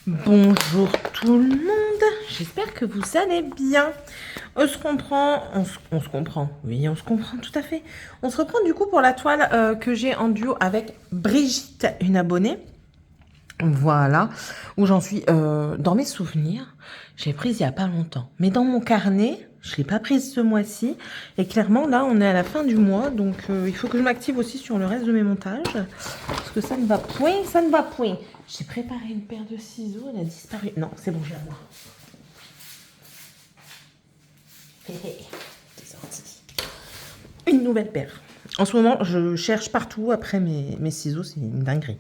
Bonjour tout le monde, j'espère que vous allez bien. On se comprend, on se comprend, oui on se comprend tout à fait. On se reprend du coup pour la toile que j'ai en duo avec Brigitte, une abonnée. Voilà, où j'en suis dans mes souvenirs. J'ai prise il n'y a pas longtemps, mais dans mon carnet, je ne l'ai pas prise ce mois-ci. Et clairement là on est à la fin du mois, donc il faut que je m'active aussi sur le reste de mes montages. Parce que ça ne va point, ça ne va point. J'ai préparé une paire de ciseaux, elle a disparu. Non, c'est bon, je la vois. C'est sorti. Une nouvelle paire. En ce moment, je cherche partout après mes ciseaux, c'est une dinguerie.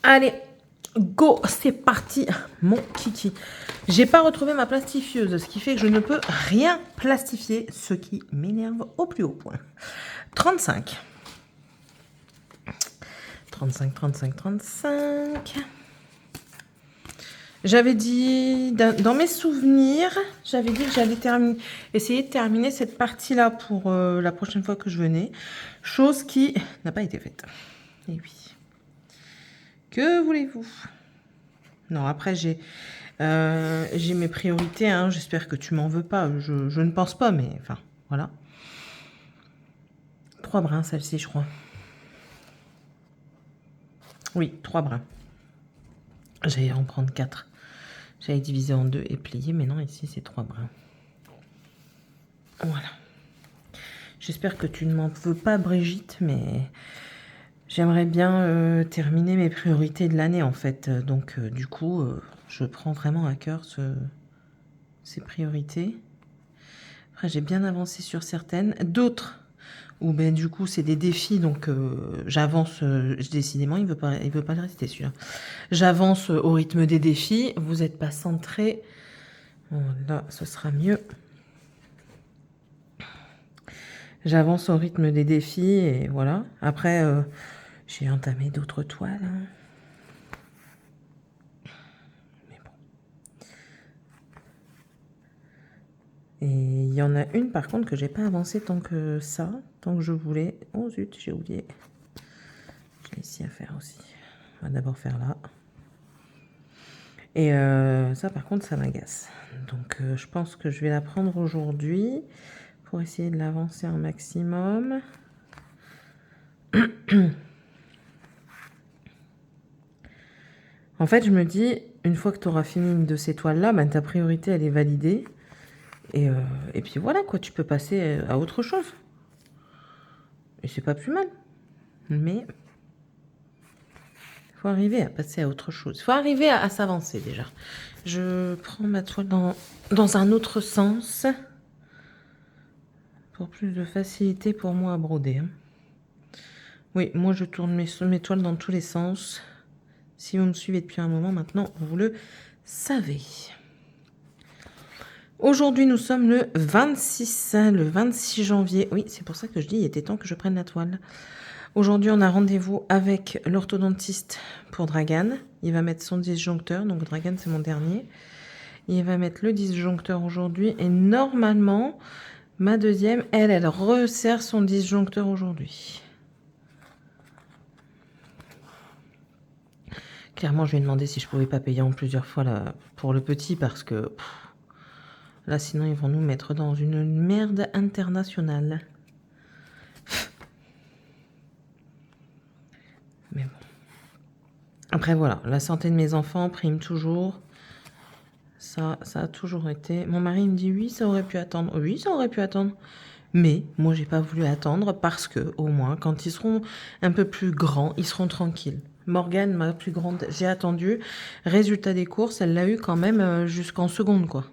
Allez, go, c'est parti, mon kiki. J'ai pas retrouvé ma plastifieuse, ce qui fait que je ne peux rien plastifier, ce qui m'énerve au plus haut point. 35. 35, 35, 35. J'avais dit, dans mes souvenirs, j'avais dit que j'allais essayer de terminer cette partie-là pour la prochaine fois que je venais. Chose qui n'a pas été faite. Et oui. Que voulez-vous? Non, après, j'ai mes priorités. Hein. J'espère que tu m'en veux pas. Je ne pense pas, mais enfin, voilà. 3 brins, celle-ci, je crois. Oui, 3 brins. J'allais en prendre 4. J'avais divisé en 2 et plié, mais non, ici, c'est 3 brins. Voilà. J'espère que tu ne m'en veux pas, Brigitte, mais j'aimerais bien terminer mes priorités de l'année, en fait. Donc, du coup, je prends vraiment à cœur ces priorités. Après, j'ai bien avancé sur certaines. D'autres, où ben, du coup, c'est des défis, donc j'avance. Décidément, il veut pas le rester, celui-là. J'avance au rythme des défis. Vous n'êtes pas centré. Bon, là, ce sera mieux. J'avance au rythme des défis et voilà. Après, j'ai entamé d'autres toiles. Hein. Mais bon. Et il y en a une par contre que j'ai pas avancé tant que ça, tant que je voulais. Oh zut, j'ai oublié. J'ai ici à faire aussi. On va d'abord faire là. Et ça par contre, ça m'agace. Donc je pense que je vais la prendre aujourd'hui pour essayer de l'avancer un maximum. En fait, je me dis, une fois que tu auras fini une de ces toiles-là, ben, ta priorité, elle est validée. Et puis voilà, quoi, tu peux passer à autre chose. Et c'est pas plus mal. Mais il faut arriver à passer à autre chose. Il faut arriver à s'avancer déjà. Je prends ma toile dans un autre sens. Pour plus de facilité pour moi à broder. Hein. Oui, moi je tourne mes toiles dans tous les sens. Si vous me suivez depuis un moment maintenant, vous le savez. Aujourd'hui, nous sommes le 26 janvier. Oui, c'est pour ça que je dis, il était temps que je prenne la toile. Aujourd'hui, on a rendez-vous avec l'orthodontiste pour Dragan. Il va mettre son disjoncteur. Donc, Dragan, c'est mon dernier. Il va mettre le disjoncteur aujourd'hui. Et normalement, ma deuxième, elle resserre son disjoncteur aujourd'hui. Clairement, je lui ai demandé si je pouvais pas payer en plusieurs fois là, pour le petit parce que là, sinon, ils vont nous mettre dans une merde internationale. Mais bon. Après, voilà, la santé de mes enfants prime toujours. Ça a toujours été... Mon mari me dit, oui, ça aurait pu attendre. Oui, ça aurait pu attendre. Mais moi, j'ai pas voulu attendre parce que, au moins, quand ils seront un peu plus grands, ils seront tranquilles. Morgane, ma plus grande, j'ai attendu. Résultat des courses, elle l'a eu quand même jusqu'en seconde, quoi.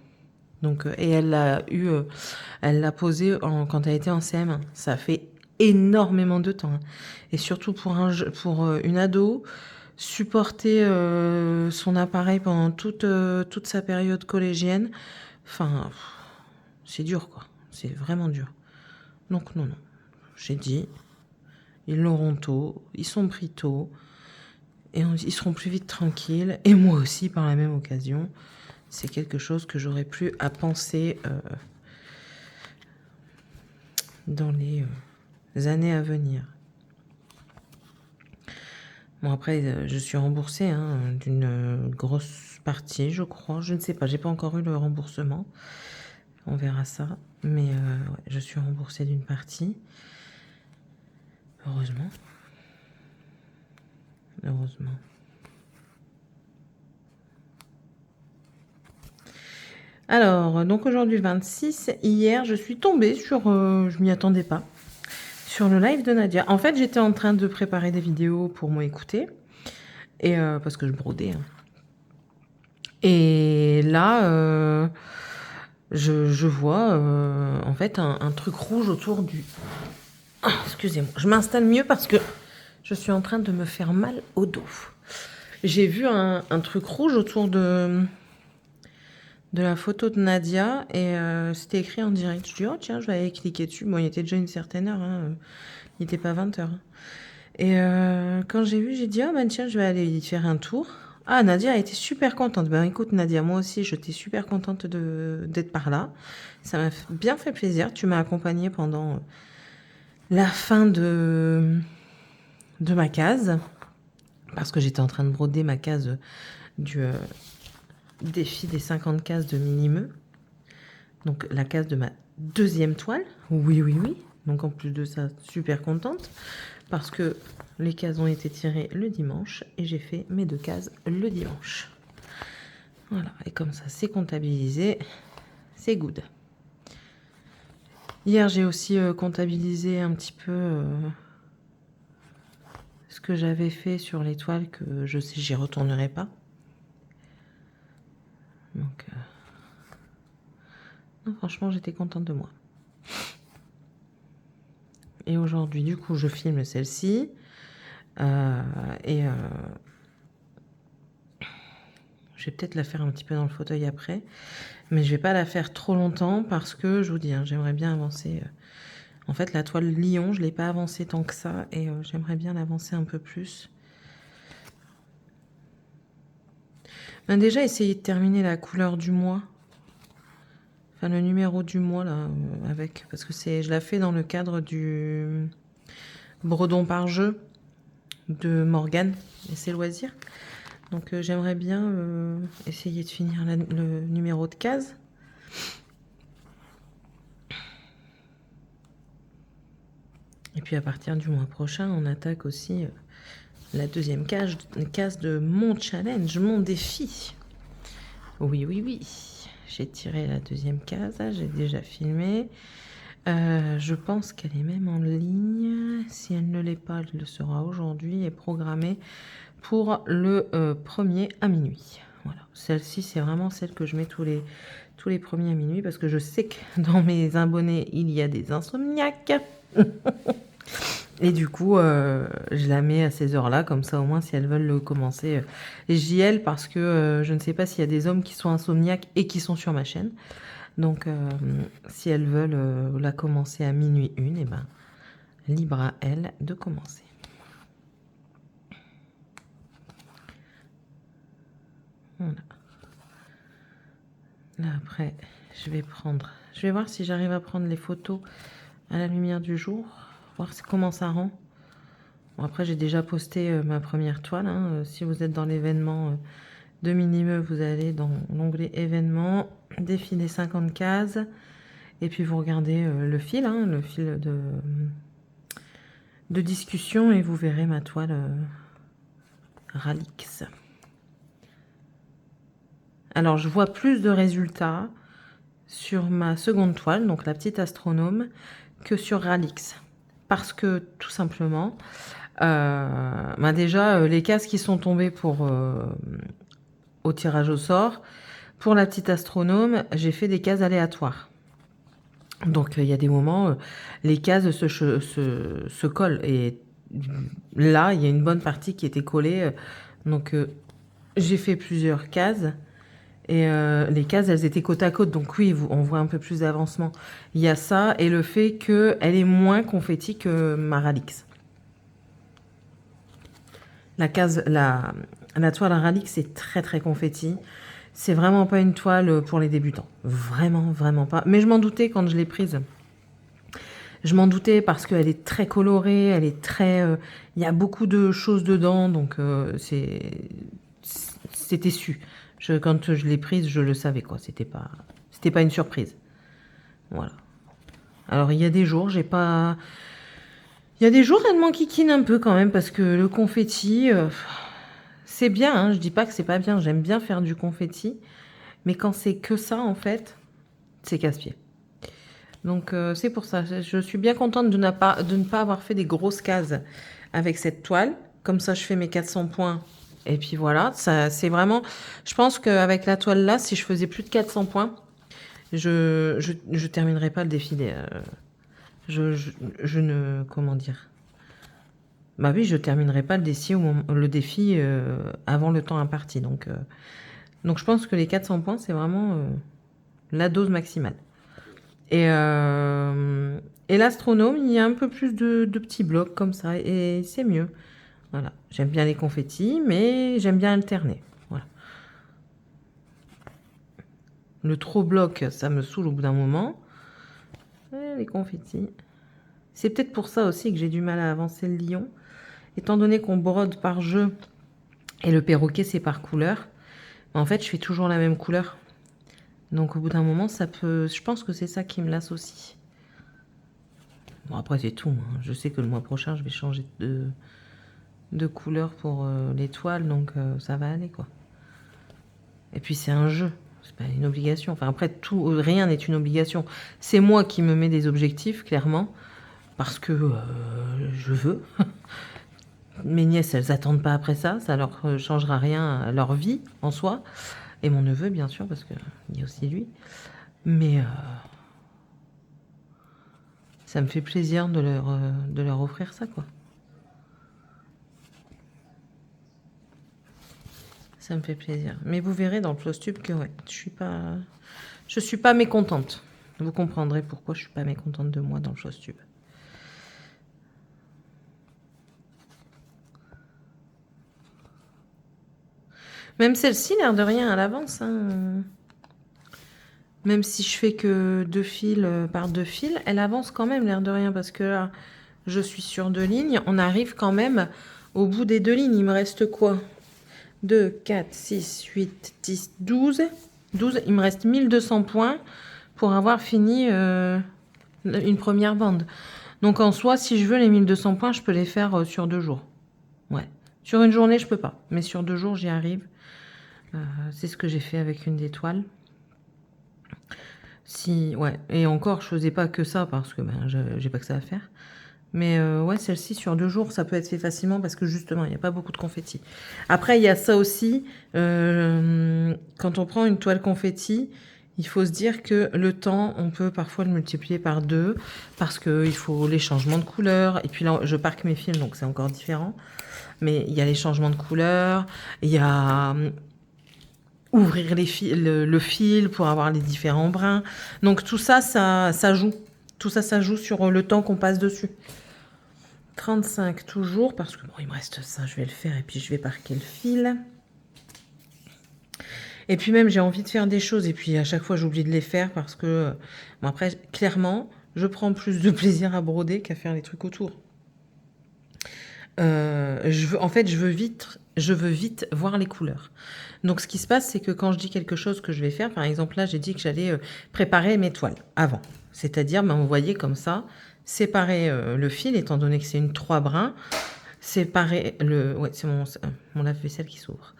Donc, et elle l'a posé quand elle était en CM1. Ça fait énormément de temps. Hein. Et surtout pour une ado, supporter son appareil pendant toute sa période collégienne, enfin, c'est dur, quoi. C'est vraiment dur. Donc, non. J'ai dit, ils l'auront tôt, ils sont pris tôt, et ils seront plus vite tranquilles. Et moi aussi, par la même occasion. C'est quelque chose que j'aurais plus à penser dans les années à venir. Bon, après, je suis remboursée d'une une grosse partie, je crois. Je ne sais pas, j'ai pas encore eu le remboursement. On verra ça. Mais ouais, je suis remboursée d'une partie. Heureusement. Heureusement. Alors, donc aujourd'hui 26. Hier, je suis tombée sur... je m'y attendais pas. Sur le live de Nadia. En fait, j'étais en train de préparer des vidéos pour moi écouter. Et parce que je brodais. Hein. Et là, je vois en fait un truc rouge autour du... Ah, excusez-moi, je m'installe mieux parce que je suis en train de me faire mal au dos. J'ai vu un truc rouge autour de la photo de Nadia et c'était écrit en direct. Je dis, oh tiens, je vais aller cliquer dessus. Bon, il était déjà une certaine heure, hein, il n'était pas 20h. Hein. Et quand j'ai vu, j'ai dit, ah ben tiens, je vais aller y faire un tour. Ah, Nadia a été super contente. Ben écoute, Nadia, moi aussi, j'étais super contente d'être par là. Ça m'a bien fait plaisir. Tu m'as accompagnée pendant la fin de ma case. Parce que j'étais en train de broder ma case du défi des 50 cases de Minimeux. Donc la case de ma deuxième toile. Oui, oui, oui. Donc en plus de ça, super contente. Parce que les cases ont été tirées le dimanche. Et j'ai fait mes 2 cases le dimanche. Voilà. Et comme ça, c'est comptabilisé. C'est good. Hier, j'ai aussi comptabilisé un petit peu ce que j'avais fait sur les toiles que je sais, j'y retournerai pas. Donc, non, franchement, j'étais contente de moi. Et aujourd'hui, du coup, je filme celle-ci. Et je vais peut-être la faire un petit peu dans le fauteuil après. Mais je vais pas la faire trop longtemps parce que, je vous dis, hein, j'aimerais bien avancer. En fait, la toile lion, je ne l'ai pas avancée tant que ça. Et j'aimerais bien l'avancer un peu plus. Ben déjà, essayer de terminer la couleur du mois. Enfin, le numéro du mois, là, avec... Parce que je la fais dans le cadre du Bredon par jeu de Morgane et ses loisirs. Donc, j'aimerais bien essayer de finir le numéro de case. Et puis, à partir du mois prochain, on attaque aussi la deuxième case de mon challenge, mon défi. Oui, oui, oui. J'ai tiré la deuxième case, j'ai déjà filmé. Je pense qu'elle est même en ligne. Si elle ne l'est pas, elle le sera aujourd'hui et programmée pour le 1er à minuit. Voilà. Celle-ci, c'est vraiment celle que je mets tous les premiers à minuit parce que je sais que dans mes abonnés, il y a des insomniaques. Et du coup, je la mets à ces heures-là, comme ça au moins si elles veulent le commencer. JL parce que je ne sais pas s'il y a des hommes qui sont insomniaques et qui sont sur ma chaîne. Donc si elles veulent la commencer à minuit 1, et ben libre à elles de commencer. Voilà. Là après, je vais voir si j'arrive à prendre les photos à la lumière du jour, voir comment ça rend. Bon, après, j'ai déjà posté ma première toile. Hein. Si vous êtes dans l'événement de Minimeux, vous allez dans l'onglet événements, défi des 50 cases. Et puis, vous regardez le fil de discussion et vous verrez ma toile Ralix. Alors, je vois plus de résultats sur ma seconde toile, donc la petite astronome, que sur Ralix. Parce que, tout simplement... déjà, les cases qui sont tombées au tirage au sort, pour la petite astronome, j'ai fait des cases aléatoires. Donc, il y a des moments, les cases se collent. Et là, il y a une bonne partie qui était collée. Donc, j'ai fait plusieurs cases. Et les cases, elles étaient côte à côte. Donc, oui, on voit un peu plus d'avancement. Il y a ça et le fait qu'elle est moins confetti que ma Ralix. La toile Ralix, c'est très très confetti. C'est vraiment pas une toile pour les débutants. Vraiment, vraiment pas. Mais je m'en doutais quand je l'ai prise. Je m'en doutais parce qu'elle est très colorée, elle est très... Il y a beaucoup de choses dedans, donc c'était su. Quand je l'ai prise, je le savais, quoi. C'était pas une surprise. Voilà. Alors, il y a des jours, j'ai pas... Il y a des jours, elle m'enquiquine un peu quand même, parce que le confetti, c'est bien, hein, je dis pas que c'est pas bien, j'aime bien faire du confetti, mais quand c'est que ça, en fait, c'est casse-pied. Donc, c'est pour ça, je suis bien contente de ne pas avoir fait des grosses cases avec cette toile. Comme ça, je fais mes 400 points. Et puis voilà, ça, c'est vraiment... Je pense qu'avec la toile là, si je faisais plus de 400 points, je terminerai pas le défilé. Je ne... Comment dire? Bah oui, je terminerai pas le défi avant le temps imparti. Donc je pense que les 400 points, c'est vraiment la dose maximale. Et l'astronome, il y a un peu plus de petits blocs comme ça, et c'est mieux. Voilà, j'aime bien les confettis, mais j'aime bien alterner. Voilà. Le trop bloc, ça me saoule au bout d'un moment. Et les confettis. C'est peut-être pour ça aussi que j'ai du mal à avancer le lion. Étant donné qu'on brode par jeu et le perroquet, c'est par couleur, en fait, je fais toujours la même couleur. Donc au bout d'un moment, ça peut... Je pense que c'est ça qui me lasse aussi. Bon, après, c'est tout. Hein. Je sais que le mois prochain, je vais changer de couleur pour l'étoile, donc ça va aller, quoi. Et puis, c'est un jeu. C'est pas une obligation. Enfin, après, rien n'est une obligation. C'est moi qui me mets des objectifs, clairement, parce que je veux. Mes nièces, elles attendent pas après ça. Ça leur changera rien à leur vie, en soi. Et mon neveu, bien sûr, parce qu'il y a aussi lui. Mais ça me fait plaisir de leur offrir ça, quoi. Ça me fait plaisir. Mais vous verrez dans le Flowstube que ouais, je suis pas mécontente. Vous comprendrez pourquoi je suis pas mécontente de moi dans le Flowstube. Même celle-ci, l'air de rien, elle avance. Hein. Même si je fais que 2 fils par 2 fils, elle avance quand même, l'air de rien, parce que là, je suis sur 2 lignes. On arrive quand même au bout des 2 lignes. Il me reste quoi? 2, 4, 6, 8, 10, 12. 12, il me reste 1200 points pour avoir fini une première bande. Donc en soi, si je veux les 1200 points, je peux les faire sur 2 jours. Ouais. Sur une journée, je peux pas. Mais sur 2 jours, j'y arrive. C'est ce que j'ai fait avec une des toiles. Ouais. Et encore, je faisais pas que ça parce que j'ai pas que ça à faire. Mais ouais, celle-ci, sur 2 jours, ça peut être fait facilement parce que justement, il n'y a pas beaucoup de confetti. Après, il y a ça aussi. Quand on prend une toile confetti, il faut se dire que le temps, on peut parfois le multiplier par 2 parce qu'il faut les changements de couleur. Et puis là, je parque mes fils, donc c'est encore différent. Mais il y a les changements de couleur, il y a ouvrir le fil pour avoir les différents brins. Donc tout ça, ça joue. Tout ça, ça joue sur le temps qu'on passe dessus. 35 toujours, parce que bon, il me reste ça, je vais le faire et puis je vais parquer le fil. Et puis même, j'ai envie de faire des choses et puis à chaque fois, j'oublie de les faire parce que, bon, après, clairement, je prends plus de plaisir à broder qu'à faire les trucs autour. En fait, je veux vite voir les couleurs. Donc, ce qui se passe, c'est que quand je dis quelque chose que je vais faire, par exemple, là, j'ai dit que j'allais préparer mes toiles avant. C'est-à-dire, vous voyez comme ça, séparer le fil, étant donné que c'est une 3 brins, séparer le... Ouais, c'est mon lave-vaisselle qui s'ouvre.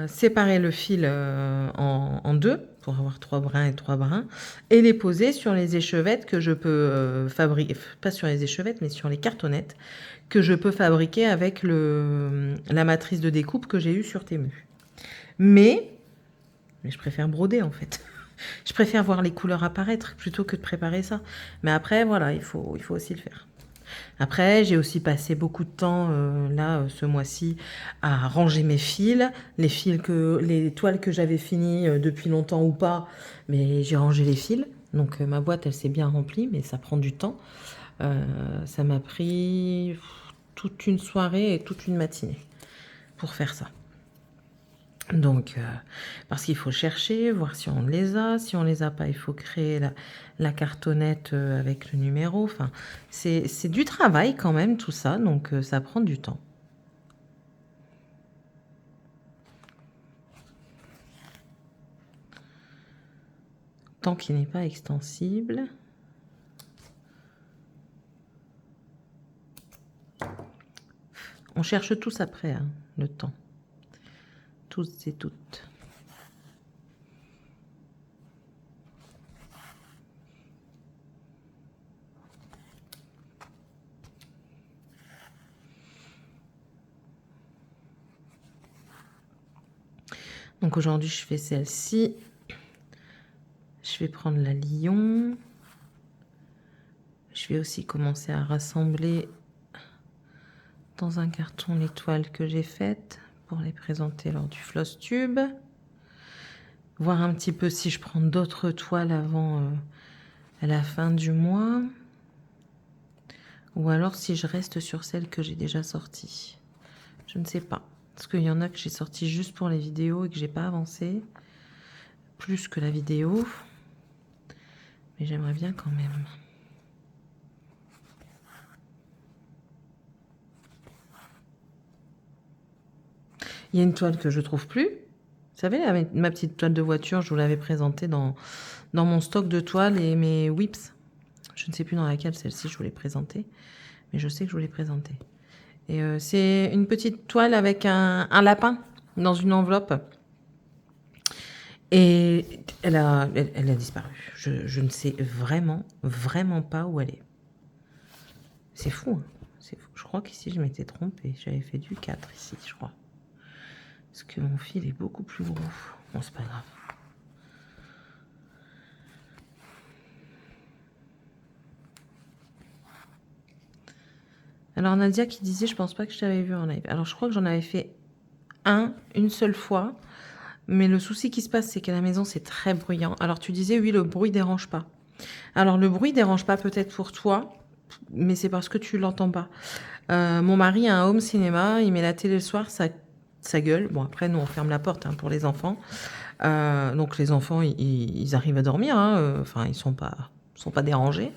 Séparer le fil en 2 pour avoir 3 brins et 3 brins et les poser sur les échevettes que je peux fabriquer, pas sur les échevettes mais sur les cartonnettes que je peux fabriquer avec la matrice de découpe que j'ai eue sur Temu. Mais je préfère broder en fait. Je préfère voir les couleurs apparaître plutôt que de préparer ça. Mais après voilà, il faut aussi le faire. Après, j'ai aussi passé beaucoup de temps, ce mois-ci, à ranger mes fils, les toiles que j'avais finies depuis longtemps ou pas, mais j'ai rangé les fils. Donc ma boîte, elle s'est bien remplie, mais ça prend du temps. Ça m'a pris toute une soirée et toute une matinée pour faire ça. Donc, parce qu'il faut chercher, voir si on les a. Si on les a pas, il faut créer la cartonnette avec le numéro. Enfin, c'est du travail quand même tout ça, donc ça prend du temps. Tant qu'il n'est pas extensible. On cherche tous après, hein, le temps. Tous et toutes. Donc aujourd'hui, je fais celle-ci. Je vais prendre la lion. Je vais aussi commencer à rassembler dans un carton les toiles que j'ai faites pour les présenter lors du floss tube. Voir un petit peu si je prends d'autres toiles avant la fin du mois. Ou alors si je reste sur celles que j'ai déjà sorties. Je ne sais pas. Parce qu'il y en a que j'ai sorties juste pour les vidéos et que j'ai pas avancé. Plus que la vidéo. Mais j'aimerais bien quand même. Il y a une toile que je trouve plus. Vous savez, ma petite toile de voiture, je vous l'avais présentée dans mon stock de toiles et mes whips. Je ne sais plus dans laquelle celle-ci je vous l'ai présentée. Mais je sais que je vous l'ai présentée. Et c'est une petite toile avec un lapin dans une enveloppe. Et elle a disparu. Je ne sais vraiment pas où elle est. C'est fou, hein. C'est fou. Je crois qu'ici, je m'étais trompée. J'avais fait du 4 ici, je crois. Parce que mon fil est beaucoup plus gros. Bon, c'est pas grave. Alors, Nadia qui disait, je pense pas que je t'avais vu en live. Alors, je crois que j'en avais fait une seule fois. Mais le souci qui se passe, c'est qu'à la maison, c'est très bruyant. Alors, tu disais, oui, le bruit dérange pas. Alors, le bruit dérange pas peut-être pour toi, mais c'est parce que tu l'entends pas. Mon mari a un home cinéma, il met la télé le soir, ça gueule. Bon, après, nous, on ferme la porte hein, pour les enfants. Donc, les enfants, ils arrivent à dormir. Hein, enfin, ils sont pas dérangés.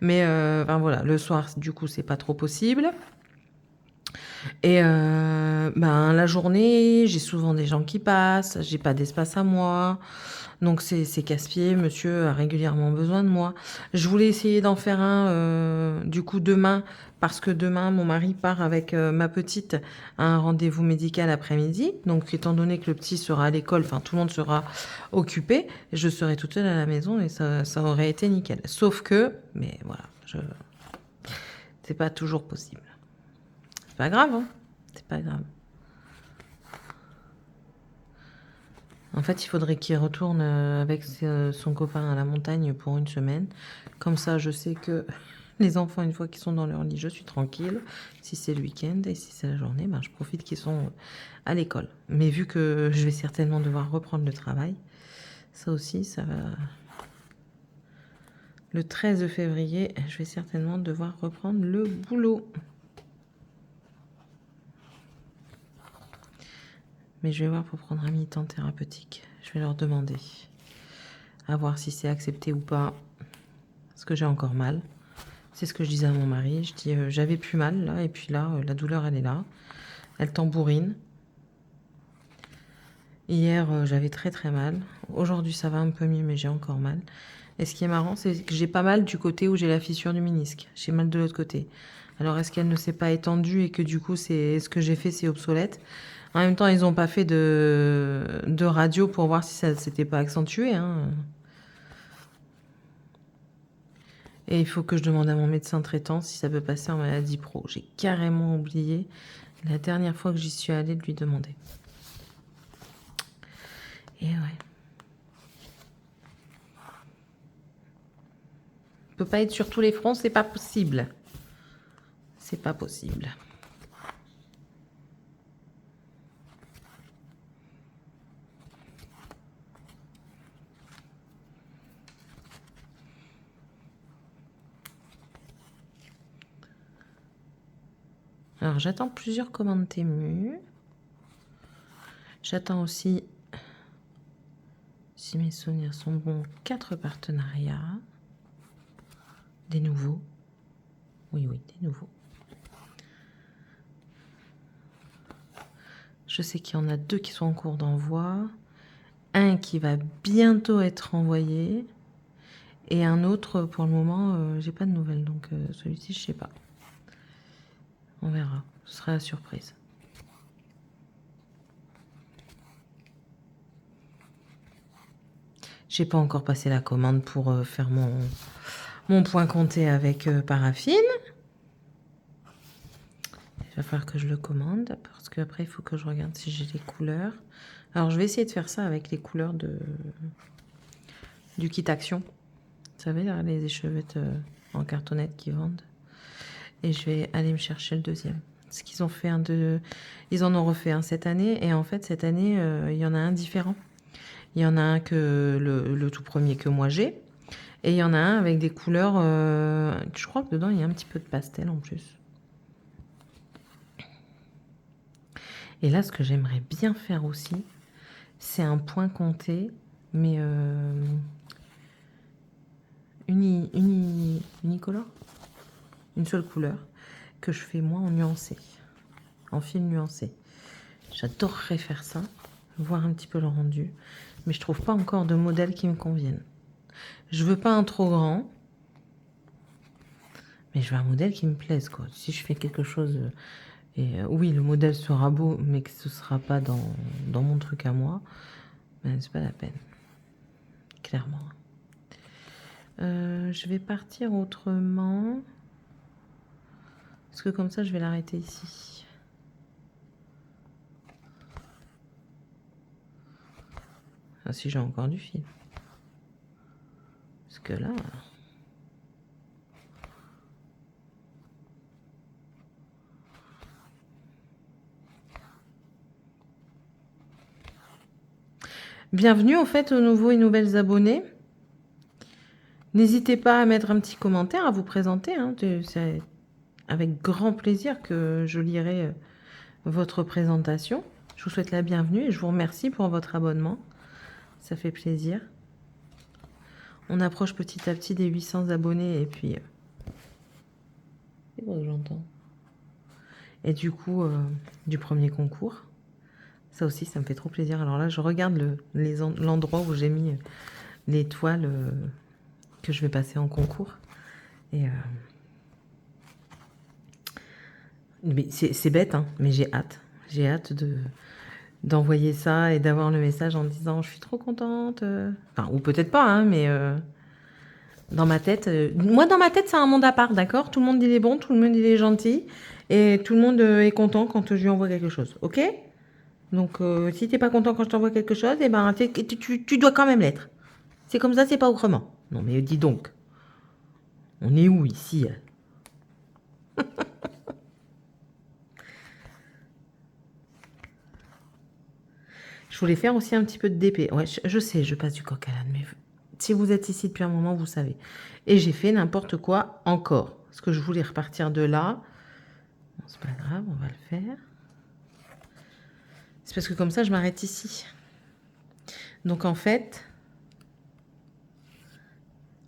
Mais enfin, voilà, le soir, du coup, c'est pas trop possible. Et la journée, j'ai souvent des gens qui passent, j'ai pas d'espace à moi. Donc c'est casse-pied, monsieur a régulièrement besoin de moi. Je voulais essayer d'en faire un du coup demain, parce que demain mon mari part avec ma petite à un rendez-vous médical après-midi. Donc étant donné que le petit sera à l'école, enfin tout le monde sera occupé, je serai toute seule à la maison et ça aurait été nickel. Sauf que, mais voilà, c'est pas toujours possible. C'est pas grave, hein. C'est pas grave. En fait, il faudrait qu'il retourne avec son copain à la montagne pour une semaine. Comme ça, je sais que les enfants, une fois qu'ils sont dans leur lit, je suis tranquille. Si c'est le week-end et si c'est la journée, ben, je profite qu'ils sont à l'école. Mais vu que je vais certainement devoir reprendre le travail, ça aussi, ça va... Le 13 février, je vais certainement devoir reprendre le boulot. Mais je vais voir pour prendre un mi-temps thérapeutique. Je vais leur demander. À voir si c'est accepté ou pas. Parce que j'ai encore mal. C'est ce que je disais à mon mari. Je dis, j'avais plus mal là. Et puis là, la douleur, elle est là. Elle tambourine. Hier, j'avais très très mal. Aujourd'hui, ça va un peu mieux, mais j'ai encore mal. Et ce qui est marrant, c'est que j'ai pas mal du côté où j'ai la fissure du ménisque. J'ai mal de l'autre côté. Alors, est-ce qu'elle ne s'est pas étendue et que du coup, ce que j'ai fait, c'est obsolète? En même temps, ils n'ont pas fait de radio pour voir si ça s'était pas accentué. Hein. Et il faut que je demande à mon médecin traitant si ça peut passer en maladie pro. J'ai carrément oublié la dernière fois que j'y suis allée de lui demander. Et ouais. On peut pas être sur tous les fronts, c'est pas possible. C'est pas possible. Alors, j'attends plusieurs commandes Temu. J'attends aussi, si mes souvenirs sont bons, 4 partenariats. Des nouveaux. Oui, des nouveaux. Je sais qu'il y en a 2 qui sont en cours d'envoi. Un qui va bientôt être envoyé. Et un autre, pour le moment, j'ai pas de nouvelles. Donc celui-ci, je sais pas. On verra. Ce sera la surprise. J'ai pas encore passé la commande pour faire mon point compté avec Paraffine. Il va falloir que je le commande parce qu'après, il faut que je regarde si j'ai les couleurs. Alors, je vais essayer de faire ça avec les couleurs du kit Action. Vous savez, là, les échevettes en cartonnette qui vendent. Et je vais aller me chercher le deuxième. Parce qu'ils ont fait ils en ont refait un cette année. Et en fait, cette année, il y en a un différent. Il y en a un que le tout premier que moi j'ai. Et il y en a un avec des couleurs... je crois que dedans, il y a un petit peu de pastel en plus. Et là, ce que j'aimerais bien faire aussi, c'est un point compté, mais unicolore. Une seule couleur, que je fais moi en nuancé, en fil nuancé. J'adorerais faire ça, voir un petit peu le rendu, mais je trouve pas encore de modèle qui me convienne. Je veux pas un trop grand, mais je veux un modèle qui me plaise, quoi. Si je fais quelque chose... Et oui, le modèle sera beau, mais que ce ne sera pas dans mon truc à moi, ben, c'est pas la peine. Clairement. Je vais partir autrement. Parce que comme ça, je vais l'arrêter ici. Ah, si j'ai encore du fil. Parce que là... Bienvenue en fait aux nouveaux et nouvelles abonnés. N'hésitez pas à mettre un petit commentaire, à vous présenter. Hein. C'est avec grand plaisir que je lirai votre présentation. Je vous souhaite la bienvenue et je vous remercie pour votre abonnement. Ça fait plaisir. On approche petit à petit des 800 abonnés et puis... c'est quoi que j'entends? Et du coup, du premier concours. Ça aussi, ça me fait trop plaisir. Alors là, je regarde l'endroit où j'ai mis les toiles que je vais passer en concours. Et mais c'est bête, hein, mais j'ai hâte. J'ai hâte d'envoyer ça et d'avoir le message en disant « Je suis trop contente. » Enfin, ou peut-être pas, hein, mais dans ma tête... moi, dans ma tête, c'est un monde à part, d'accord? Tout le monde, il est bon, tout le monde, il est gentil. Et tout le monde est content quand je lui envoie quelque chose, ok? Donc, si t'es pas content quand je t'envoie quelque chose, eh ben, tu dois quand même l'être. C'est comme ça, c'est pas autrement. Non, mais dis donc. On est où, ici? Je voulais faire aussi un petit peu de DP. Ouais, je sais, je passe du coq à l'âne, mais si vous êtes ici depuis un moment, vous savez. Et j'ai fait n'importe quoi encore. Parce que je voulais repartir de là. Bon, c'est pas grave, on va le faire. C'est parce que comme ça, je m'arrête ici. Donc, en fait...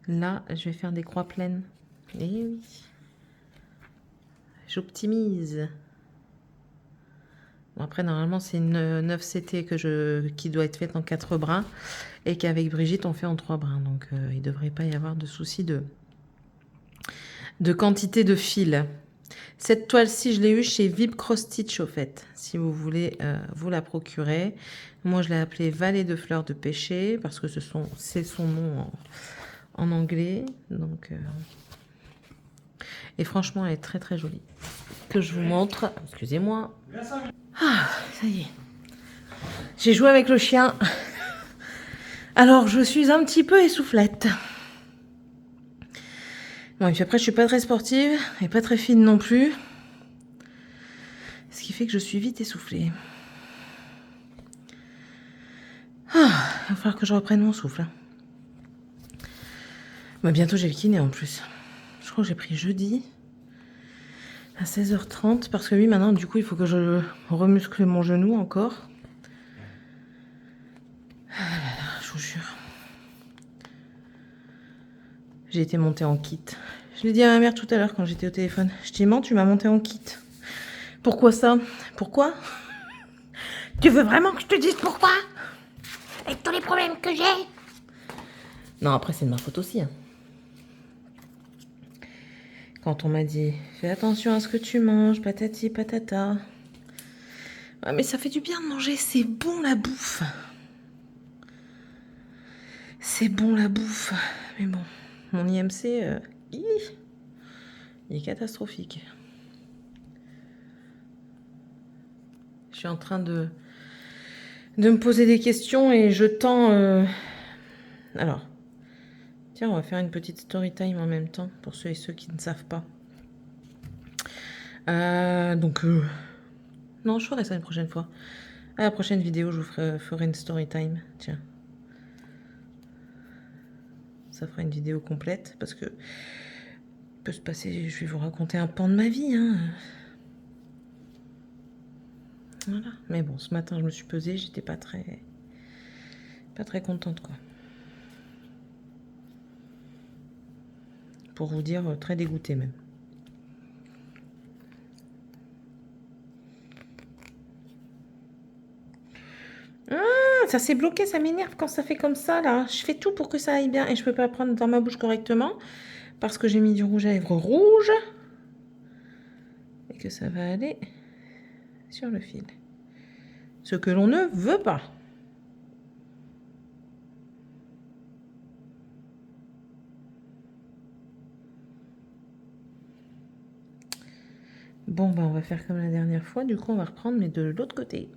là, je vais faire des croix pleines. Eh oui. J'optimise. Bon, après, normalement, c'est une 9 CT qui doit être faite en 4 brins. Et qu'avec Brigitte, on fait en 3 brins. Donc, il ne devrait pas y avoir de souci de quantité de fil. Cette toile-ci, je l'ai eue chez Vib Cross Stitch, au fait. Si vous voulez vous la procurer. Moi, je l'ai appelée Vallée de fleurs de pêcher. Parce que c'est son nom en anglais. Donc, et franchement, elle est très très jolie. Que je vous montre. Excusez-moi. Ah, ça y est. J'ai joué avec le chien. Alors, je suis un petit peu essoufflette. Bon, et puis après, je suis pas très sportive et pas très fine non plus. Ce qui fait que je suis vite essoufflée. Ah, il va falloir que je reprenne mon souffle. Bah, bientôt, j'ai le kiné en plus. Je crois que j'ai pris jeudi à 16h30 parce que oui, maintenant, du coup, il faut que je remuscle mon genou encore. Ah là là, je vous jure. J'ai été montée en kit. Je l'ai dit à ma mère tout à l'heure quand j'étais au téléphone. Je dis, maman, tu m'as montée en kit. Pourquoi ça? Pourquoi? Tu veux vraiment que je te dise pourquoi? Avec tous les problèmes que j'ai? Non, après, c'est de ma faute aussi. Hein. Quand on m'a dit, fais attention à ce que tu manges, patati patata. Ouais, mais ça fait du bien de manger, c'est bon la bouffe. C'est bon la bouffe. Mais bon, mon IMC, il est catastrophique. Je suis en train de me poser des questions et je tends... Alors, tiens, on va faire une petite story time en même temps, pour ceux et ceux qui ne savent pas. Non, je ferai ça une prochaine fois. À la prochaine vidéo, je vous ferai une story time. Tiens. Ça fera une vidéo complète, parce que... peut se passer... Je vais vous raconter un pan de ma vie, hein. Voilà. Mais bon, ce matin, je me suis pesée, j'étais pas très contente, quoi. Pour vous dire, très dégoûtée même. Ah, ça s'est bloqué, ça m'énerve quand ça fait comme ça, là. Je fais tout pour que ça aille bien et je peux pas prendre dans ma bouche correctement parce que j'ai mis du rouge à lèvres rouge et que ça va aller sur le fil. Ce que l'on ne veut pas. Bon, bah, on va faire comme la dernière fois. Du coup, on va reprendre, mais de l'autre côté.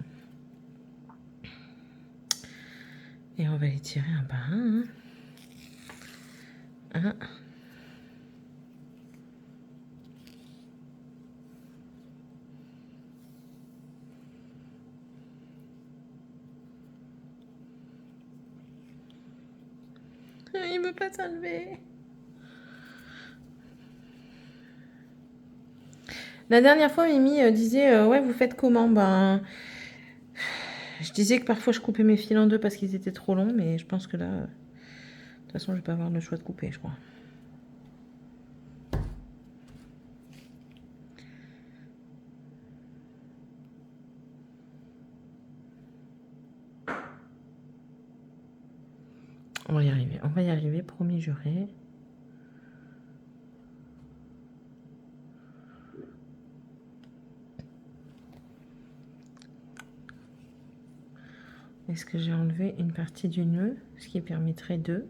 Et on va les tirer un par un. Un. Il veut pas s'enlever. La dernière fois, Mimi disait ouais, vous faites comment? Ben, je disais que parfois je coupais mes fils en deux parce qu'ils étaient trop longs, mais je pense que là, de toute façon, je vais pas avoir le choix de couper, je crois. On va y arriver, promis juré. Est-ce que j'ai enlevé une partie du nœud, ce qui permettrait de...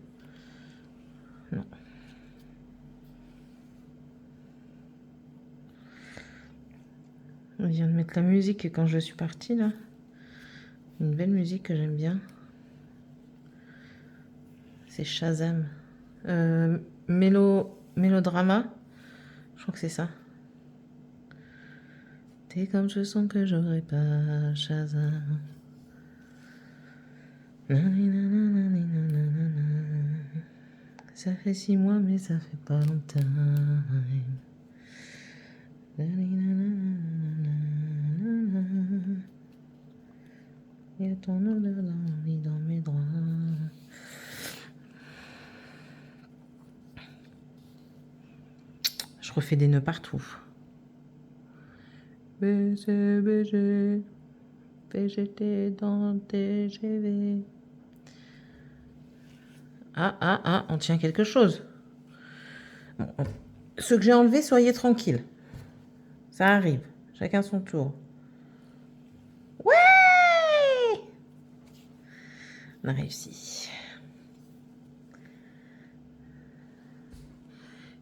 Non. On vient de mettre la musique quand je suis partie, là. Une belle musique que j'aime bien. C'est Shazam. Mélodrama. Je crois que c'est ça. T'es comme je sens que j'aurais pas Shazam. Ça fait 6 mois, mais ça fait pas longtemps. Il y a ton odeur d'envie dans mes droits. Je refais des nœuds partout. BG, BG, VGT dans TGV. Ah, on tient quelque chose. Bon, ce que j'ai enlevé, soyez tranquille. Ça arrive. Chacun son tour. Ouais! On a réussi.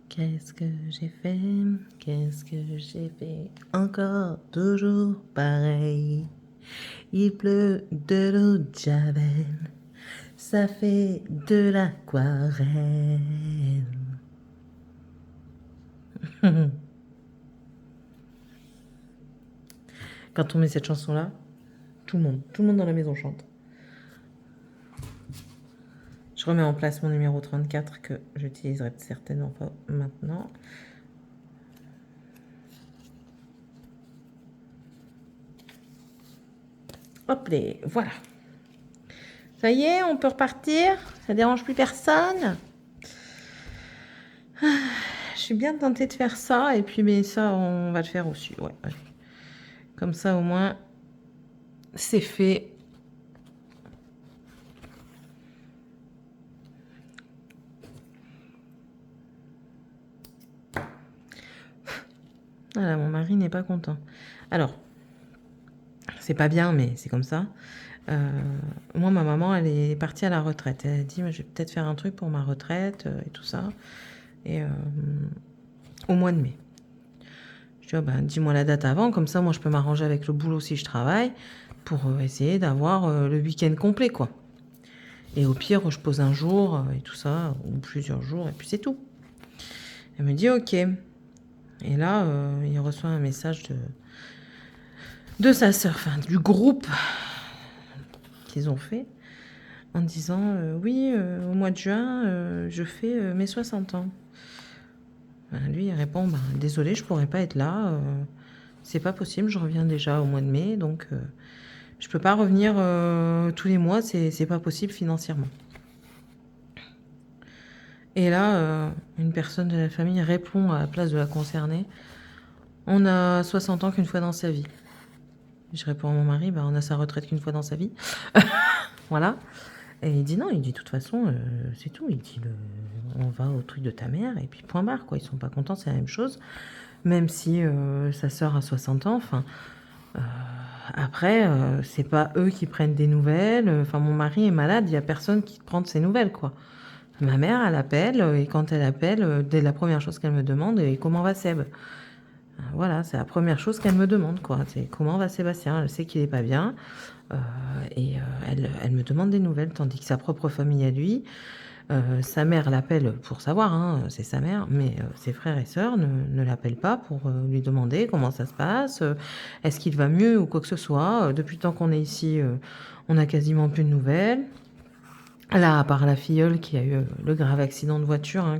Qu'est-ce que j'ai fait? Qu'est-ce que j'ai fait? Encore, toujours pareil. Il pleut de l'eau de Javel. Ça fait de l'aquarelle. Quand on met cette chanson-là, tout le monde dans la maison chante. Je remets en place mon numéro 34 que j'utiliserai certainement pas maintenant. Hop les, voilà. Ça y est, on peut repartir. Ça dérange plus personne. Je suis bien tentée de faire ça. Et puis, mais ça, on va le faire aussi. Ouais. Comme ça, au moins, c'est fait. Voilà, mon mari n'est pas content. Alors, c'est pas bien, mais c'est comme ça. Moi, ma maman, elle est partie à la retraite. Elle a dit, je vais peut-être faire un truc pour ma retraite et tout ça. Et au mois de mai. Je dis, dis-moi la date avant, comme ça, moi, je peux m'arranger avec le boulot si je travaille pour essayer d'avoir le week-end complet, quoi. Et au pire, je pose un jour et tout ça, ou plusieurs jours, et puis c'est tout. Elle me dit, ok. Et là, il reçoit un message de sa sœur, enfin, du groupe qu'ils ont fait, en disant, oui, au mois de juin, je fais mes 60 ans. Lui, il répond, désolé, je pourrais pas être là. C'est pas possible, je reviens déjà au mois de mai, donc je peux pas revenir tous les mois, c'est pas possible financièrement. Et là, une personne de la famille répond à la place de la concernée, on a 60 ans qu'une fois dans sa vie. Je réponds à mon mari, on a sa retraite qu'une fois dans sa vie. Voilà. Et il dit non, il dit de toute façon, c'est tout. Il dit, on va au truc de ta mère, et puis point barre, quoi. Ils sont pas contents, c'est la même chose. Même si sa sœur a 60 ans, enfin... après, c'est pas eux qui prennent des nouvelles. Enfin, mon mari est malade, il y a personne qui prend de ses nouvelles, quoi. Ma mère, elle appelle, et quand elle appelle, dès la première chose qu'elle me demande, est comment va Seb? Voilà, c'est la première chose qu'elle me demande, quoi. C'est comment va Sébastien? Elle sait qu'il est pas bien, et elle me demande des nouvelles, tandis que sa propre famille à lui, sa mère l'appelle pour savoir, hein, c'est sa mère, mais ses frères et sœurs ne l'appellent pas pour lui demander comment ça se passe, est-ce qu'il va mieux ou quoi que ce soit. Depuis le temps qu'on est ici, on n'a quasiment plus de nouvelles. Là, à part la filleule qui a eu le grave accident de voiture, hein,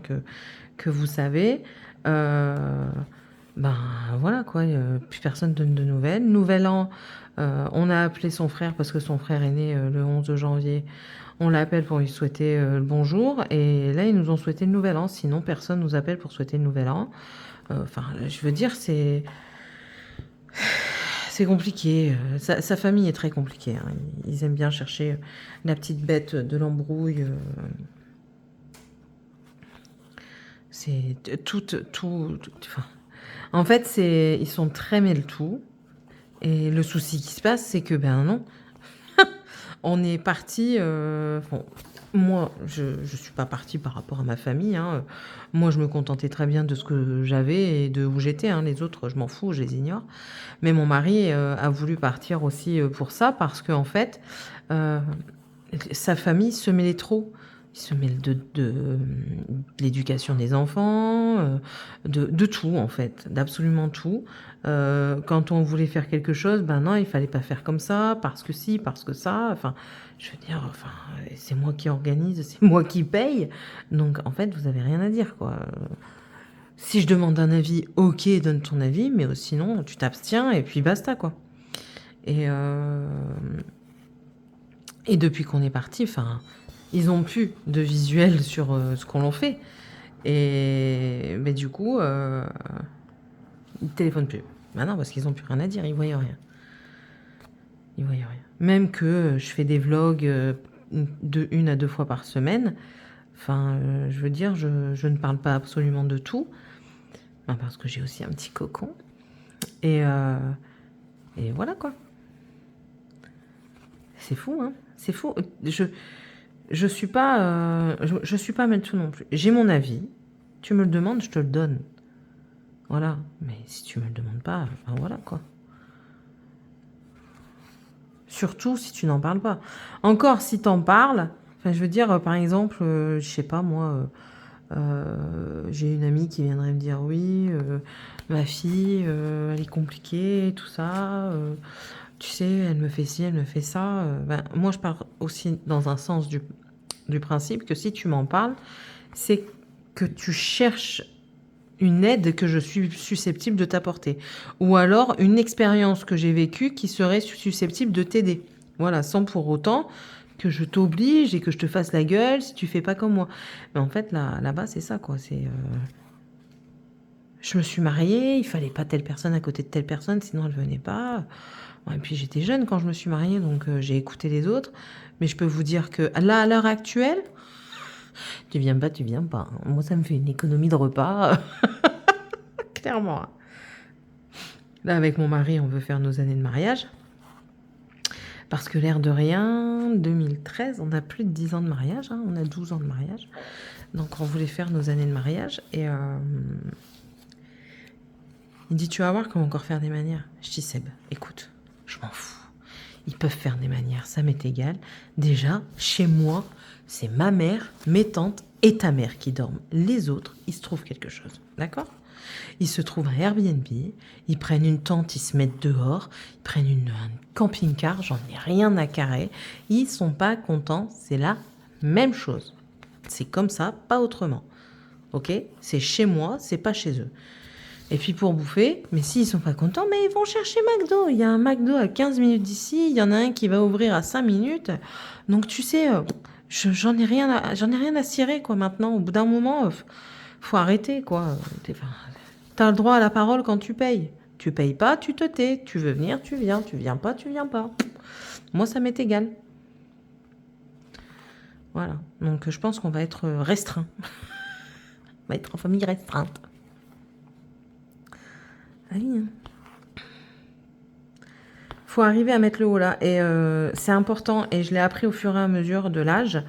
que vous savez, voilà quoi, plus personne donne de nouvelles. Nouvel an, on a appelé son frère parce que son frère est né le 11 janvier. On l'appelle pour lui souhaiter le bonjour, et là ils nous ont souhaité le nouvel an. Sinon, personne nous appelle pour souhaiter le nouvel an. Enfin, je veux dire, c'est compliqué. Sa famille est très compliquée, hein. Ils aiment bien chercher la petite bête de l'embrouille. C'est tout. Enfin, en fait, ils sont très mêle-tout. Et le souci qui se passe, c'est que, non, on est parti. Bon, moi, je ne suis pas partie par rapport à ma famille, hein. Moi, je me contentais très bien de ce que j'avais et de où j'étais, hein. Les autres, je m'en fous, je les ignore. Mais mon mari a voulu partir aussi pour ça, parce qu'en fait, sa famille se mêlait trop. Il se mêle de l'éducation des enfants, de tout en fait, d'absolument tout. Quand on voulait faire quelque chose, non, il fallait pas faire comme ça, parce que si, parce que ça. Enfin, je veux dire, enfin, c'est moi qui organise, c'est moi qui paye. Donc en fait, vous avez rien à dire, quoi. Si je demande un avis, ok, donne ton avis, mais sinon, tu t'abstiens et puis basta, quoi. Et depuis qu'on est parti, enfin, ils ont plus de visuel sur ce qu'on leur fait. Mais du coup, ils téléphonent plus. Non, parce qu'ils ont plus rien à dire, ils voyaient rien. Ils voyaient rien. Même que je fais des vlogs de 1 à 2 fois par semaine. Enfin, je veux dire, je ne parle pas absolument de tout. Parce que j'ai aussi un petit cocon. Et voilà, quoi. C'est fou, hein. C'est fou. Je suis pas je suis pas mêle-tout non plus. J'ai mon avis. Tu me le demandes, je te le donne. Voilà. Mais si tu me le demandes pas, voilà, quoi. Surtout si tu n'en parles pas. Encore si t'en parles, je veux dire, par exemple, je sais pas moi, j'ai une amie qui viendrait me dire oui, ma fille, elle est compliquée, tout ça. Tu sais, elle me fait ci, elle me fait ça. Moi, je pars aussi dans un sens du principe que si tu m'en parles, c'est que tu cherches une aide que je suis susceptible de t'apporter. Ou alors une expérience que j'ai vécue qui serait susceptible de t'aider. Voilà, sans pour autant que je t'oblige et que je te fasse la gueule si tu fais pas comme moi. Mais en fait, là-bas, c'est ça, quoi. Je me suis mariée, il fallait pas telle personne à côté de telle personne, sinon elle venait pas. Et puis j'étais jeune quand je me suis mariée, donc j'ai écouté les autres. Mais je peux vous dire que là, à l'heure actuelle, tu viens pas, hein. Moi, ça me fait une économie de repas. Clairement. Là, avec mon mari, on veut faire nos années de mariage. Parce que l'air de rien, 2013, on a plus de 10 ans de mariage, hein, on a 12 ans de mariage. Donc on voulait faire nos années de mariage. Et il dit, tu vas voir comment encore faire des manières. Je dis, Seb, écoute, je m'en fous. Ils peuvent faire des manières, ça m'est égal. Déjà, chez moi, c'est ma mère, mes tantes et ta mère qui dorment. Les autres, il se trouve quelque chose, d'accord? Ils se trouvent un Airbnb, ils prennent une tente, ils se mettent dehors, ils prennent un camping-car, j'en ai rien à carrer. Ils sont pas contents, c'est la même chose. C'est comme ça, pas autrement. Ok? C'est chez moi, c'est pas chez eux. Et puis pour bouffer, mais s'ils sont pas contents, mais ils vont chercher McDo. Il y a un McDo à 15 minutes d'ici, il y en a un qui va ouvrir à 5 minutes. Donc tu sais, j'en ai rien à cirer, quoi, maintenant. Au bout d'un moment, faut arrêter, quoi. T'as le droit à la parole quand tu payes. Tu payes pas, tu te tais. Tu veux venir, tu viens. Tu viens pas, tu viens pas. Moi, ça m'est égal. Voilà. Donc je pense qu'on va être restreint. On va être en famille restreinte. Ah oui, hein. Faut arriver à mettre le haut là. Et c'est important, et je l'ai appris au fur et à mesure de l'âge.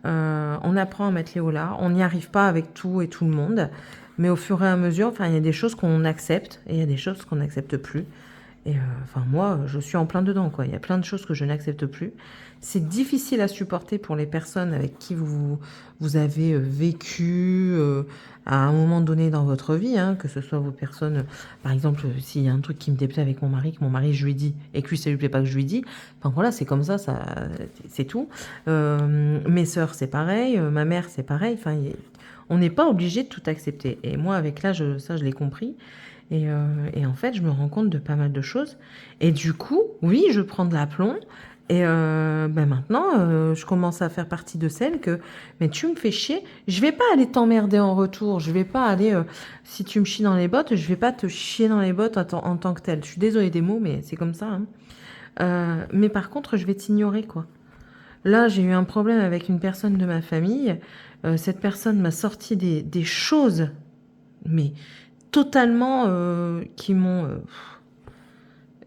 On apprend à mettre les hauts là. On n'y arrive pas avec tout et tout le monde. Mais au fur et à mesure, enfin, il y a des choses qu'on accepte et il y a des choses qu'on n'accepte plus. Et enfin, moi, je suis en plein dedans, quoi. Il y a plein de choses que je n'accepte plus. C'est difficile à supporter pour les personnes avec qui vous avez vécu à un moment donné dans votre vie, hein, que ce soit vos personnes. Par exemple, s'il y a un truc qui me déplaît avec mon mari, que mon mari, je lui dis, et que lui, ça lui plaît pas que je lui dis, enfin voilà, c'est comme ça, c'est tout. Mes sœurs, c'est pareil. Ma mère, c'est pareil. Enfin, on n'est pas obligé de tout accepter. Et moi, avec l'âge, ça, je l'ai compris. Et en fait, je me rends compte de pas mal de choses. Et du coup, oui, je prends de l'aplomb. Et ben maintenant, je commence à faire partie de celles que, mais tu me fais chier. Je vais pas aller t'emmerder en retour. Je vais pas aller, si tu me chies dans les bottes, je vais pas te chier dans les bottes en tant que telle. Je suis désolée des mots, mais c'est comme ça, hein. Mais par contre, je vais t'ignorer, quoi. Là, j'ai eu un problème avec une personne de ma famille. Cette personne m'a sorti des choses, mais totalement, qui m'ont...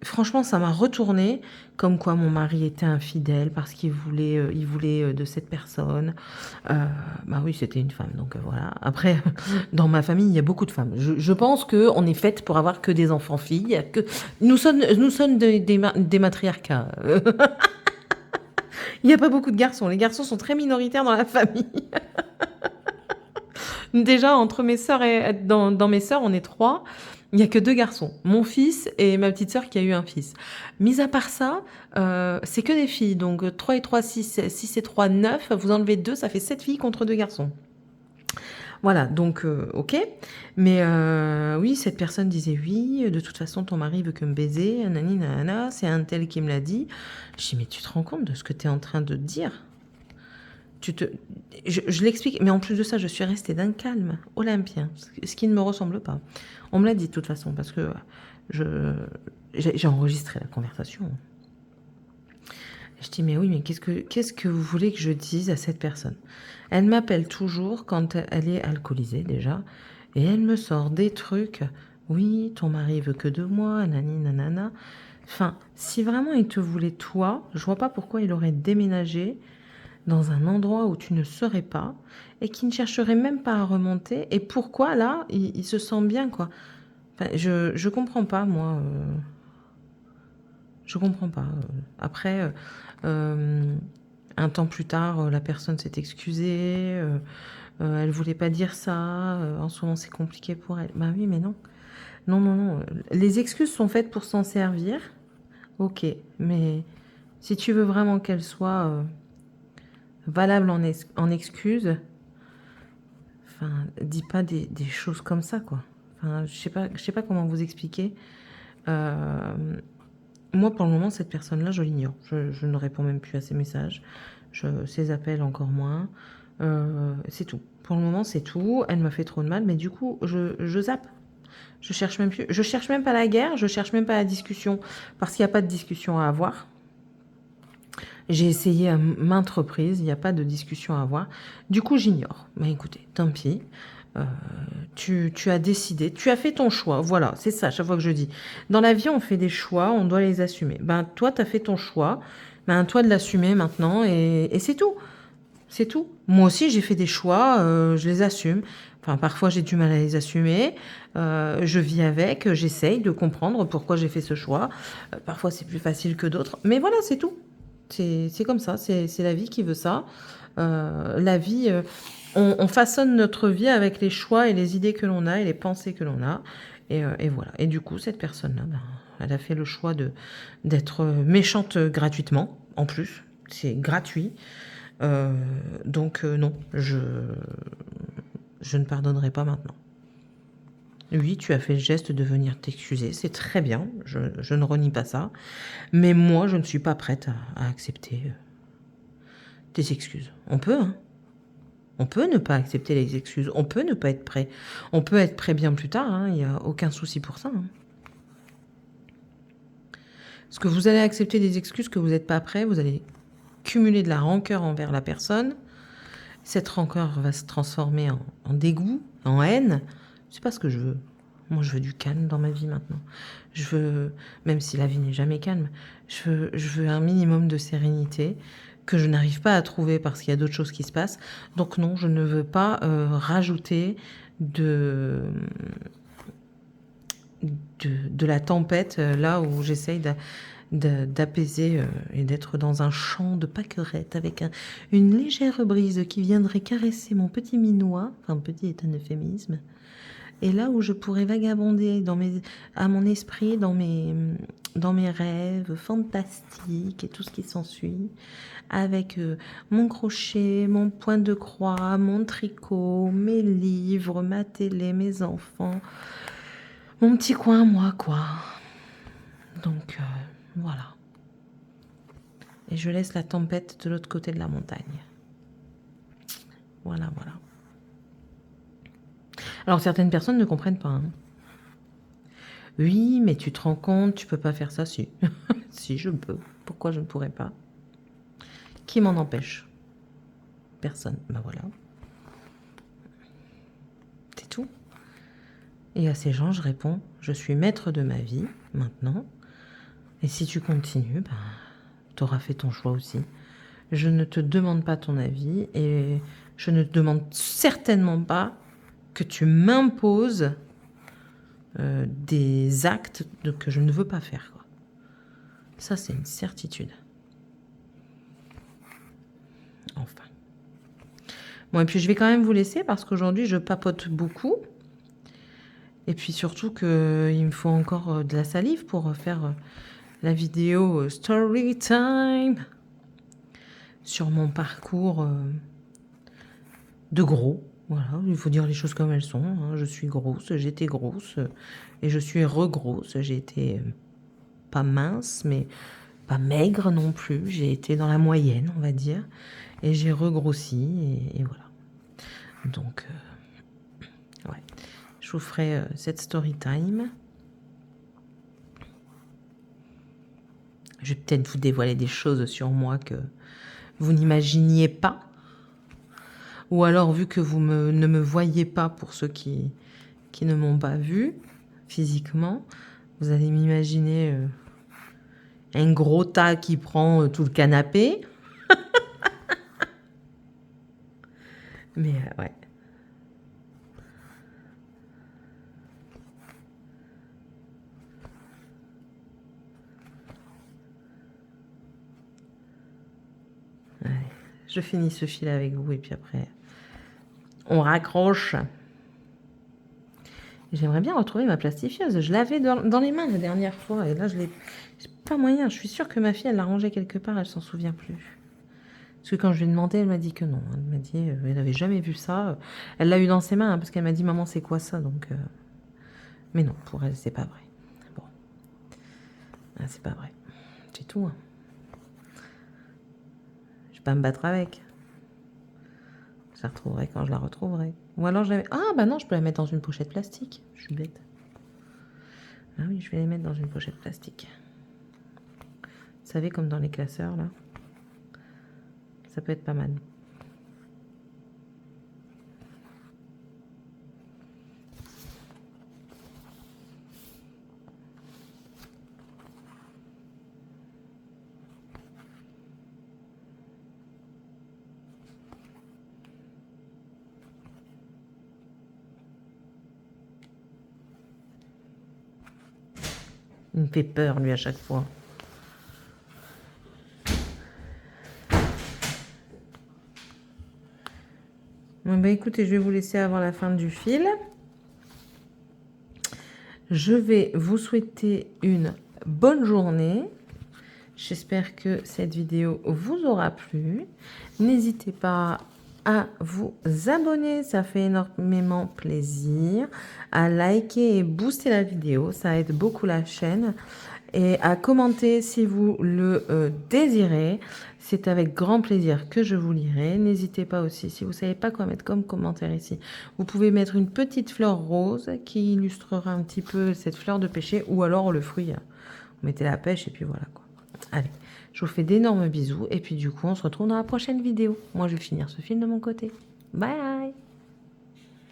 franchement, ça m'a retourné, comme quoi mon mari était infidèle parce il voulait de cette personne. Bah oui, c'était une femme, donc voilà. Après, dans ma famille, il y a beaucoup de femmes. Je pense qu'on est faite pour avoir que des enfants filles. Que... Nous sommes des matriarcats. Il n'y a pas beaucoup de garçons. Les garçons sont très minoritaires dans la famille. Déjà, entre mes sœurs et dans mes sœurs, on est 3. Il n'y a que 2 garçons. Mon fils et ma petite sœur qui a eu un fils. Mis à part ça, c'est que des filles. Donc 3 et 3, 6, 6 et 3, 9. Vous enlevez 2, ça fait 7 filles contre 2 garçons. Voilà, donc ok. Mais oui, cette personne disait oui, de toute façon, ton mari veut que me baiser, nanani, nanana, c'est un tel qui me l'a dit. Je dis, mais tu te rends compte de ce que tu es en train de dire? Je l'explique, mais en plus de ça, je suis restée d'un calme olympien, ce qui ne me ressemble pas. On me l'a dit de toute façon, parce que j'ai enregistré la conversation. Je dis, mais oui, mais qu'est-ce que vous voulez que je dise à cette personne? Elle m'appelle toujours quand elle est alcoolisée déjà, et elle me sort des trucs. Oui, ton mari veut que de moi, nani, nanana. Enfin, si vraiment il te voulait toi, je vois pas pourquoi il aurait déménagé dans un endroit où tu ne serais pas et qui ne chercherait même pas à remonter. Et pourquoi là, il se sent bien, quoi. Enfin, je comprends pas, moi. Je comprends pas. Après, un temps plus tard, la personne s'est excusée. Elle voulait pas dire ça. En ce moment, c'est compliqué pour elle. Bah oui, mais non. Non, non, non. Les excuses sont faites pour s'en servir. Ok, mais si tu veux vraiment qu'elles soient valables en excuses, enfin, dis pas des choses comme ça, quoi. Enfin, je sais pas comment vous expliquer. Moi, pour le moment, cette personne-là, je l'ignore. Je ne réponds même plus à ses messages. Ses appels, encore moins. C'est tout. Pour le moment, c'est tout. Elle me fait trop de mal, mais du coup, je zappe. Je cherche même plus. Je cherche même pas la guerre. Je cherche même pas la discussion parce qu'il n'y a pas de discussion à avoir. J'ai essayé à maintes reprises. Il n'y a pas de discussion à avoir. Du coup, j'ignore. Bah écoutez, tant pis. Tu as décidé, tu as fait ton choix. Voilà, c'est ça, chaque fois que je dis. Dans la vie, on fait des choix, on doit les assumer. Ben, toi, tu as fait ton choix. Ben, toi de l'assumer maintenant et c'est tout. C'est tout. Moi aussi, j'ai fait des choix, je les assume. Enfin, parfois, j'ai du mal à les assumer. Je vis avec, j'essaye de comprendre pourquoi j'ai fait ce choix. Parfois, c'est plus facile que d'autres. Mais voilà, c'est tout. C'est comme ça, c'est la vie qui veut ça. La vie, on façonne notre vie avec les choix et les idées que l'on a et les pensées que l'on a. Et voilà. Et du coup, cette personne-là, ben, elle a fait le choix d'être méchante gratuitement, en plus. C'est gratuit. Donc non, je ne pardonnerai pas maintenant. Oui, tu as fait le geste de venir t'excuser, c'est très bien, je ne renie pas ça, mais moi, je ne suis pas prête à accepter tes excuses. On peut, hein. On peut ne pas accepter les excuses, on peut ne pas être prêt. On peut être prêt bien plus tard, hein, il n'y a aucun souci pour ça. Hein. Parce que vous allez accepter des excuses que vous n'êtes pas prêt, vous allez cumuler de la rancœur envers la personne. Cette rancœur va se transformer en dégoût, en haine. C'est pas ce que je veux. Moi, je veux du calme dans ma vie maintenant. Je veux, même si la vie n'est jamais calme, je veux un minimum de sérénité que je n'arrive pas à trouver parce qu'il y a d'autres choses qui se passent. Donc non, je ne veux pas rajouter de la tempête là où j'essaye d'apaiser et d'être dans un champ de pâquerettes avec une légère brise qui viendrait caresser mon petit minois, enfin petit est un euphémisme, et là où je pourrais vagabonder à mon esprit dans mes rêves fantastiques et tout ce qui s'ensuit, avec mon crochet, mon point de croix, mon tricot, mes livres, ma télé, mes enfants, mon petit coin, moi, quoi. Donc, voilà. Et je laisse la tempête de l'autre côté de la montagne. Voilà, voilà. Alors, certaines personnes ne comprennent pas. Hein. Oui, mais tu te rends compte, tu peux pas faire ça, si. Si, je peux. Pourquoi je ne pourrais pas? Qui m'en empêche? Personne. Ben voilà. C'est tout. Et à ces gens, je réponds, je suis maître de ma vie, maintenant. Et si tu continues, ben, tu auras fait ton choix aussi. Je ne te demande pas ton avis et je ne te demande certainement pas que tu m'imposes des actes que je ne veux pas faire. Quoi. Ça, c'est une certitude. Enfin. Bon, et puis je vais quand même vous laisser parce qu'aujourd'hui, je papote beaucoup. Et puis surtout qu'il me faut encore de la salive pour faire la vidéo Story Time sur mon parcours de gros. Voilà, il faut dire les choses comme elles sont. Hein. Je suis grosse, j'étais grosse et je suis regrosse. J'ai été pas mince, mais pas maigre non plus. J'ai été dans la moyenne, on va dire. Et j'ai regrossi et voilà. Donc, ouais. Je vous ferai cette story time. Je vais peut-être vous dévoiler des choses sur moi que vous n'imaginiez pas. Ou alors, vu que vous ne me voyez pas pour ceux qui ne m'ont pas vu physiquement, vous allez m'imaginer un gros tas qui prend tout le canapé. Mais ouais. Allez, je finis ce fil avec vous et puis après, on raccroche. J'aimerais bien retrouver ma plastifieuse. Je l'avais dans les mains la dernière fois et là, je l'ai pas moyen. Je suis sûre que ma fille, elle l'a rangée quelque part, elle s'en souvient plus. Parce que quand je lui ai demandé, elle m'a dit que non. Elle m'a dit elle n'avait jamais vu ça. Elle l'a eu dans ses mains hein, parce qu'elle m'a dit maman, c'est quoi ça donc, mais non, pour elle, c'est pas vrai. Bon, ah, c'est pas vrai. C'est tout. Hein. Je vais pas me battre avec. Je la retrouverai quand je la retrouverai. Ou alors je la mets... Ah bah non, je peux la mettre dans une pochette plastique. Je suis bête. Ah oui, je vais les mettre dans une pochette plastique. Vous savez, comme dans les classeurs, là. Ça peut être pas mal. Il me fait peur, lui, à chaque fois. Bon, bah, écoutez, je vais vous laisser avant la fin du fil. Je vais vous souhaiter une bonne journée. J'espère que cette vidéo vous aura plu. N'hésitez pas à vous abonner, ça fait énormément plaisir. À liker et booster la vidéo, ça aide beaucoup la chaîne. Et à commenter si vous le désirez. C'est avec grand plaisir que je vous lirai. N'hésitez pas aussi, si vous ne savez pas quoi mettre comme commentaire ici, vous pouvez mettre une petite fleur rose qui illustrera un petit peu cette fleur de pêcher ou alors le fruit. Vous mettez la pêche et puis voilà quoi. Allez, je vous fais d'énormes bisous et puis du coup on se retrouve dans la prochaine vidéo. Moi je vais finir ce film de mon côté. Bye!